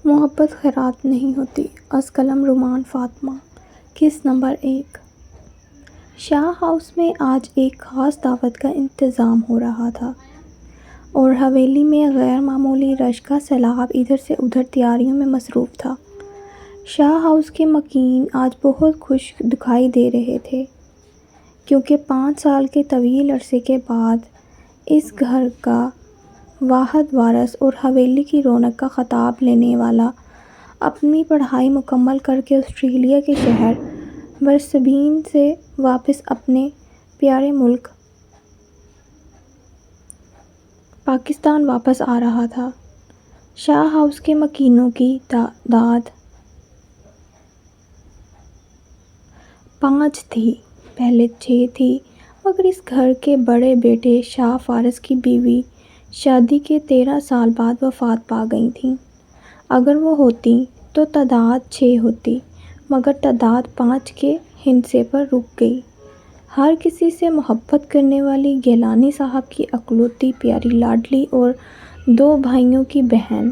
محبت خیرات نہیں ہوتی۔ از قلم رومان فاطمہ۔ قسط نمبر 1۔ شاہ ہاؤس میں آج ایک خاص دعوت کا انتظام ہو رہا تھا اور حویلی میں غیر معمولی رش کا سیلاب ادھر سے ادھر تیاریوں میں مصروف تھا۔ شاہ ہاؤس کے مکین آج بہت خوش دکھائی دے رہے تھے کیونکہ 5 سال کے طویل عرصے کے بعد اس گھر کا واحد وارث اور حویلی کی رونق کا خطاب لینے والا اپنی پڑھائی مکمل کر کے آسٹریلیا کے شہر برسبین سے واپس اپنے پیارے ملک پاکستان واپس آ رہا تھا۔ شاہ ہاؤس کے مکینوں کی تعداد 5 تھی، پہلے 6 تھی، مگر اس گھر کے بڑے بیٹے شاہ فارس کی بیوی شادی کے 13 سال بعد وفات پا گئی تھیں۔ اگر وہ ہوتی تو تعداد 6 ہوتی، مگر تعداد 5 کے ہندسے پر رک گئی۔ ہر کسی سے محبت کرنے والی گیلانی صاحب کی اکلوتی پیاری لاڈلی اور 2 بھائیوں کی بہن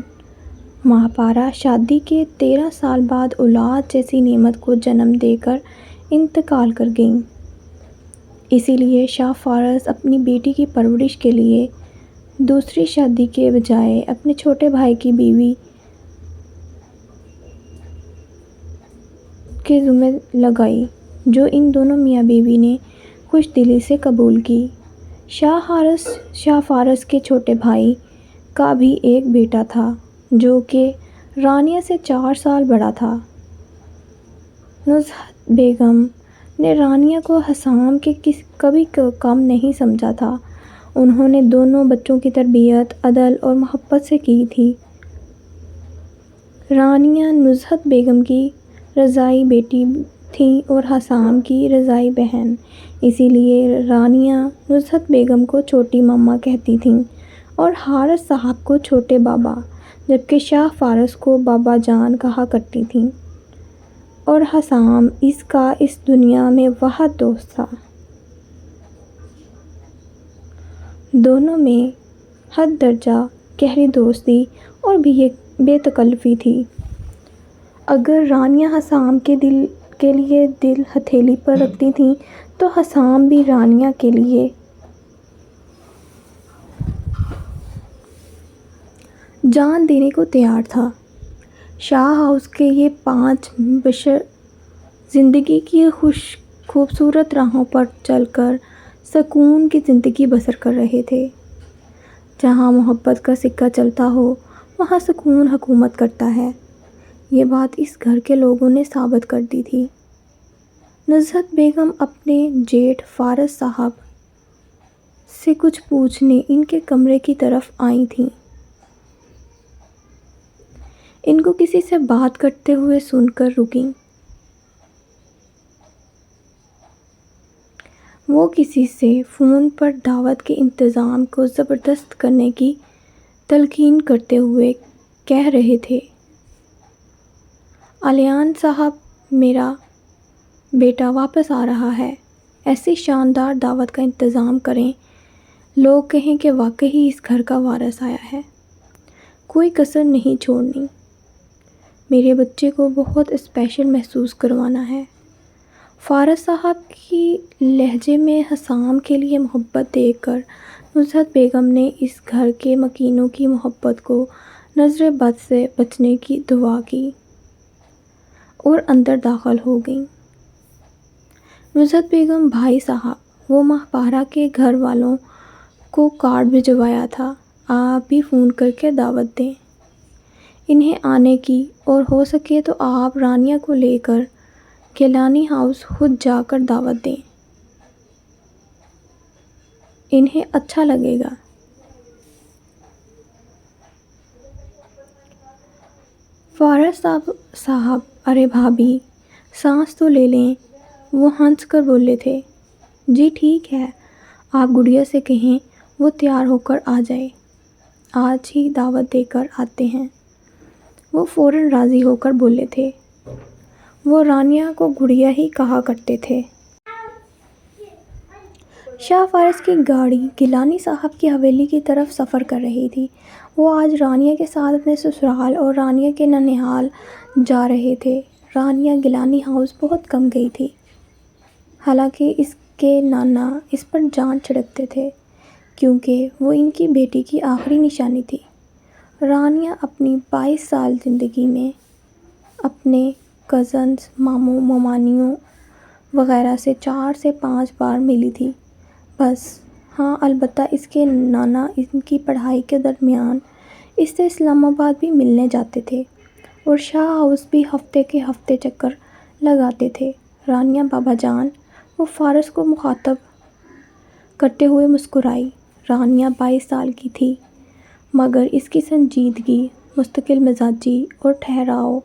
ماہپارہ شادی کے 13 سال بعد اولاد جیسی نعمت کو جنم دے کر انتقال کر گئیں۔ اسی لیے شاہ فارس اپنی بیٹی کی پرورش کے لیے دوسری شادی کے بجائے اپنے چھوٹے بھائی کی بیوی کے ذمہ لگائی، جو ان دونوں میاں بیوی نے خوش دلی سے قبول کی۔ شاہ فارس کے چھوٹے بھائی کا بھی ایک بیٹا تھا جو کہ رانیہ سے 4 سال بڑا تھا۔ نزہت بیگم نے رانیہ کو حسام کے کبھی کم نہیں سمجھا تھا۔ انہوں نے دونوں بچوں کی تربیت عدل اور محبت سے کی تھی۔ رانیہ نزہت بیگم کی رضاعی بیٹی تھیں اور حسام کی رضاعی بہن، اسی لیے رانیہ نزہت بیگم کو چھوٹی مما کہتی تھیں اور حارث صاحب کو چھوٹے بابا، جبکہ شاہ فارس کو بابا جان کہا کرتی تھیں، اور حسام اس کا اس دنیا میں واحد دوست تھا۔ دونوں میں حد درجہ گہری دوستی اور بے تکلفی تھی۔ اگر رانیہ حسام کے لیے دل ہتھیلی پر رکھتی تھیں تو حسام بھی رانیہ کے لیے جان دینے کو تیار تھا۔ شاہ ہاؤس کے یہ 5 بشر زندگی کی خوبصورت راہوں پر چل کر سکون کی زندگی بسر کر رہے تھے۔ جہاں محبت کا سکہ چلتا ہو وہاں سکون حکومت کرتا ہے، یہ بات اس گھر کے لوگوں نے ثابت کر دی تھی۔ نزہت بیگم اپنے جیٹھ فارس صاحب سے کچھ پوچھنے ان کے کمرے کی طرف آئی تھیں۔ ان کو کسی سے بات کرتے ہوئے سن کر رکیں۔ وہ کسی سے فون پر دعوت کے انتظام کو زبردست کرنے کی تلقین کرتے ہوئے کہہ رہے تھے، علیان صاحب، میرا بیٹا واپس آ رہا ہے، ایسی شاندار دعوت کا انتظام کریں، لوگ کہیں کہ واقعی اس گھر کا وارث آیا ہے، کوئی کسر نہیں چھوڑنی، میرے بچے کو بہت اسپیشل محسوس کروانا ہے۔ فارس صاحب کی لہجے میں حسام کے لیے محبت دیکھ کر نزہت بیگم نے اس گھر کے مکینوں کی محبت کو نظر بد سے بچنے کی دعا کی اور اندر داخل ہو گئیں۔ نزہت بیگم، بھائی صاحب، وہ ماہپارہ کے گھر والوں کو کارڈ بھجوایا تھا، آپ بھی فون کر کے دعوت دیں انہیں آنے کی، اور ہو سکے تو آپ رانیہ کو لے کر گیلانی ہاؤس خود جا کر دعوت دیں، انہیں اچھا لگے گا۔ فارس صاحب، ارے بھابھی، سانس تو لے لیں، وہ ہنس کر بولے تھے، جی ٹھیک ہے، آپ گڑیا سے کہیں وہ تیار ہو کر آ جائے، آج ہی دعوت دے کر آتے ہیں۔ وہ فوراً راضی ہو کر بولے تھے، وہ رانیہ کو گڑیا ہی کہا کرتے تھے۔ شاہ فارس کی گاڑی گیلانی صاحب کی حویلی کی طرف سفر کر رہی تھی۔ وہ آج رانیہ کے ساتھ اپنے سسرال اور رانیہ کے ننھیال جا رہے تھے۔ رانیہ گیلانی ہاؤس بہت کم گئی تھی، حالانکہ اس کے نانا اس پر جان چھڑکتے تھے، کیونکہ وہ ان کی بیٹی کی آخری نشانی تھی۔ رانیہ اپنی 22 سال زندگی میں اپنے کزنز، ماموں ممانیوں وغیرہ سے 4 سے 5 بار ملی تھی بس۔ ہاں، البتہ اس کے نانا ان کی پڑھائی کے درمیان اس سے اسلام آباد بھی ملنے جاتے تھے اور شاہ ہاؤس بھی ہفتے کے ہفتے چکر لگاتے تھے۔ رانیہ بابا جان، وہ فارس کو مخاطب کرتے ہوئے مسکرائی۔ رانیہ 22 سال کی تھی، مگر اس کی سنجیدگی، مستقل مزاجی اور ٹھہراؤ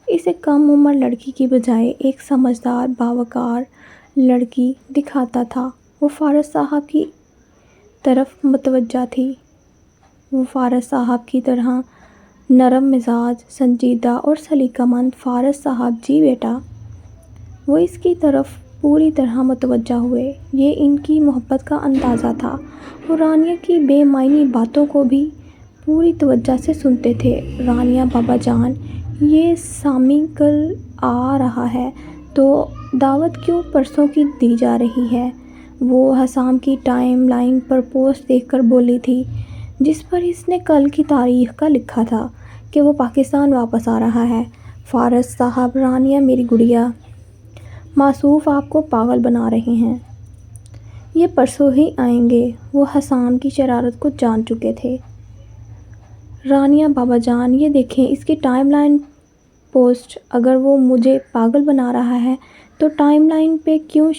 اسے کم عمر لڑکی کی بجائے ایک سمجھدار، باوقار لڑکی دکھاتا تھا۔ وہ فارس صاحب کی طرف متوجہ تھی۔ وہ فارس صاحب کی طرح نرم مزاج، سنجیدہ اور سلیقہ مند۔ فارس صاحب جی بیٹا، وہ اس کی طرف پوری طرح متوجہ ہوئے۔ یہ ان کی محبت کا اندازہ تھا۔ وہ رانیہ کی بے معنی باتوں کو بھی پوری توجہ سے سنتے تھے۔ رانیہ بابا جان، یہ سامی کل آ رہا ہے تو دعوت کیوں پرسوں کی دی جا رہی ہے؟ وہ حسام کی ٹائم لائن پر پوسٹ دیکھ کر بولی تھی، جس پر اس نے کل کی تاریخ کا لکھا تھا کہ وہ پاکستان واپس آ رہا ہے۔ فارس صاحب، رانیہ میری گڑیا، موصوف آپ کو پاگل بنا رہے ہیں۔ یہ پرسوں ہی آئیں گے۔ وہ حسام کی شرارت کو جان چکے تھے۔ رانیہ بابا جان، یہ دیکھیں اس کی ٹائم لائن پوسٹ۔ اگر وہ مجھے پاگل بنا رہا ہے تو ٹائم لائن پہ کیوں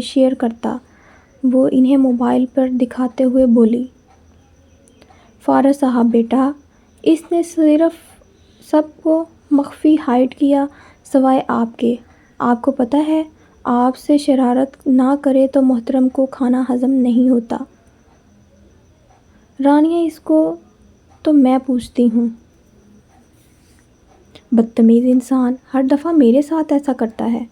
شیئر کرتا؟ وہ انہیں موبائل پر دکھاتے ہوئے بولی۔ فارس صاحب بیٹا، اس نے صرف سب کو مخفی ہائڈ کیا سوائے آپ کے۔ آپ کو پتہ ہے، آپ سے شرارت نہ کرے تو محترم کو کھانا ہضم نہیں ہوتا۔ رانیہ، اس کو تو میں پوچھتی ہوں۔ بدتمیز انسان، ہر دفعہ میرے ساتھ ایسا کرتا ہے۔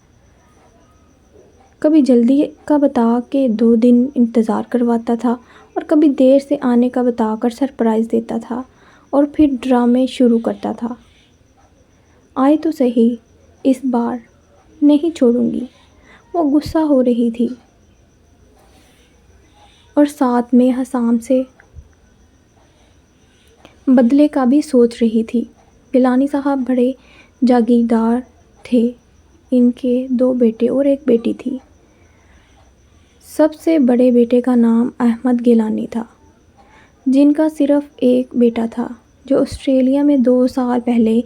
کبھی جلدی کا بتا کے 2 دن انتظار کرواتا تھا اور کبھی دیر سے آنے کا بتا کر سرپرائز دیتا تھا اور پھر ڈرامے شروع کرتا تھا۔ آئے تو صحیح، اس بار نہیں چھوڑوں گی۔ وہ غصہ ہو رہی تھی اور ساتھ میں حسام سے بدلے کا بھی سوچ رہی تھی۔ گیلانی صاحب بڑے جاگیردار تھے۔ ان کے 2 بیٹے اور 1 بیٹی تھی۔ سب سے بڑے بیٹے کا نام احمد گیلانی تھا، جن کا صرف ایک بیٹا تھا، جو آسٹریلیا میں 2 سال پہلے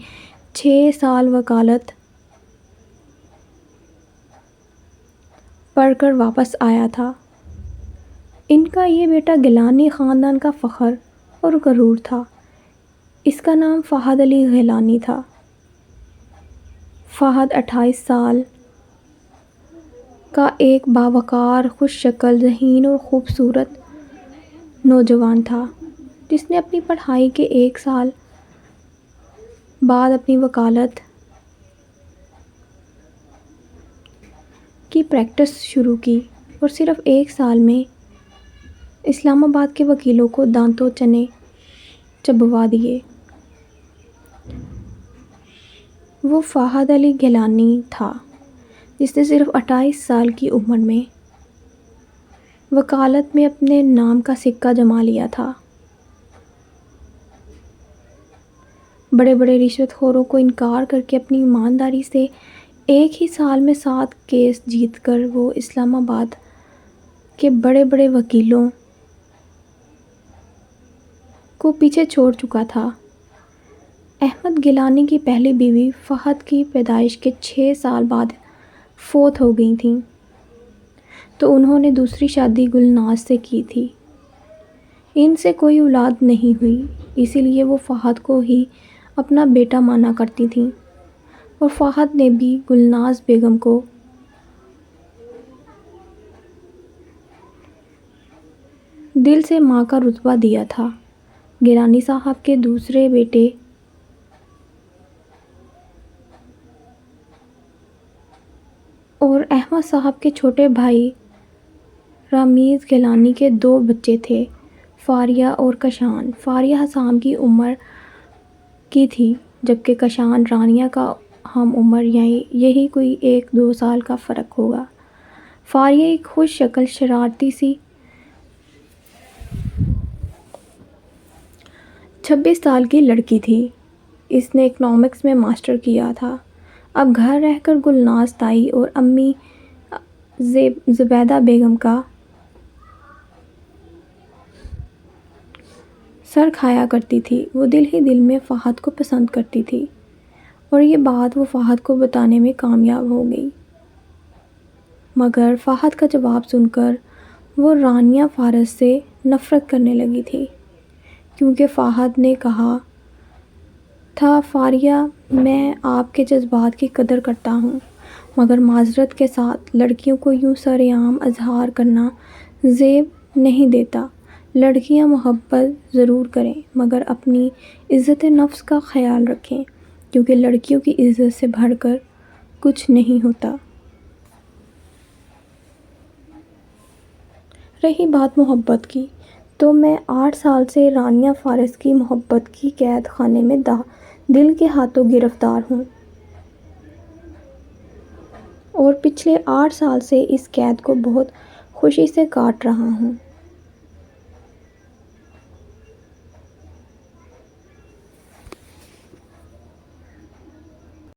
6 سال وکالت پڑھ کر واپس آیا تھا۔ ان کا یہ بیٹا گیلانی خاندان کا فخر اور غرور تھا۔ اس کا نام فہد علی گیلانی تھا۔ فہد 28 سال کا ایک باوقار، خوش شکل، ذہین اور خوبصورت نوجوان تھا، جس نے اپنی پڑھائی کے 1 سال بعد اپنی وکالت کی پریکٹس شروع کی اور صرف 1 سال میں اسلام آباد کے وکیلوں کو دانتوں چنے چبوا دیے۔ وہ فہد علی گیلانی تھا، جس نے صرف 28 سال کی عمر میں وکالت میں اپنے نام کا سکہ جما لیا تھا۔ بڑے بڑے رشوت خوروں کو انکار کر کے اپنی ایمانداری سے 1 ہی سال میں 7 کیس جیت کر وہ اسلام آباد کے بڑے بڑے وکیلوں کو پیچھے چھوڑ چکا تھا۔ احمد گیلانی کی پہلی بیوی فہد کی پیدائش کے 6 سال بعد فوت ہو گئی تھیں، تو انہوں نے دوسری شادی گلناز سے کی تھی۔ ان سے کوئی اولاد نہیں ہوئی، اسی لیے وہ فہد کو ہی اپنا بیٹا مانا کرتی تھیں اور فہد نے بھی گلناز بیگم کو دل سے ماں کا رتبہ دیا تھا۔ گیلانی صاحب کے دوسرے بیٹے اور احمد صاحب کے چھوٹے بھائی رامیز گیلانی کے 2 بچے تھے، فاریہ اور کشان۔ فاریہ حسام کی عمر کی تھی جبکہ کشان رانیہ کا ہم عمر، یہی کوئی 1-2 سال کا فرق ہوگا۔ فاریہ ایک خوش شکل شرارتی سی 26 سال کی لڑکی تھی۔ اس نے اکنامکس میں ماسٹر کیا تھا۔ اب گھر رہ کر گلناز تائی اور امی زبیدہ بیگم کا سر کھایا کرتی تھی۔ وہ دل ہی دل میں فہد کو پسند کرتی تھی اور یہ بات وہ فہد کو بتانے میں کامیاب ہو گئی، مگر فہد کا جواب سن کر وہ رانیہ فارس سے نفرت کرنے لگی تھی، کیونکہ فہد نے کہا تھا فاریہ میں آپ کے جذبات کی قدر کرتا ہوں، مگر معذرت کے ساتھ لڑکیوں کو یوں سر عام اظہار کرنا زیب نہیں دیتا۔ لڑکیاں محبت ضرور کریں مگر اپنی عزت نفس کا خیال رکھیں، کیونکہ لڑکیوں کی عزت سے بڑھ کر کچھ نہیں ہوتا۔ رہی بات محبت کی، تو میں 8 سال سے رانیہ فارس کی محبت کی قید خانے میں دل کے ہاتھوں گرفتار ہوں اور پچھلے 8 سال سے اس قید کو بہت خوشی سے کاٹ رہا ہوں۔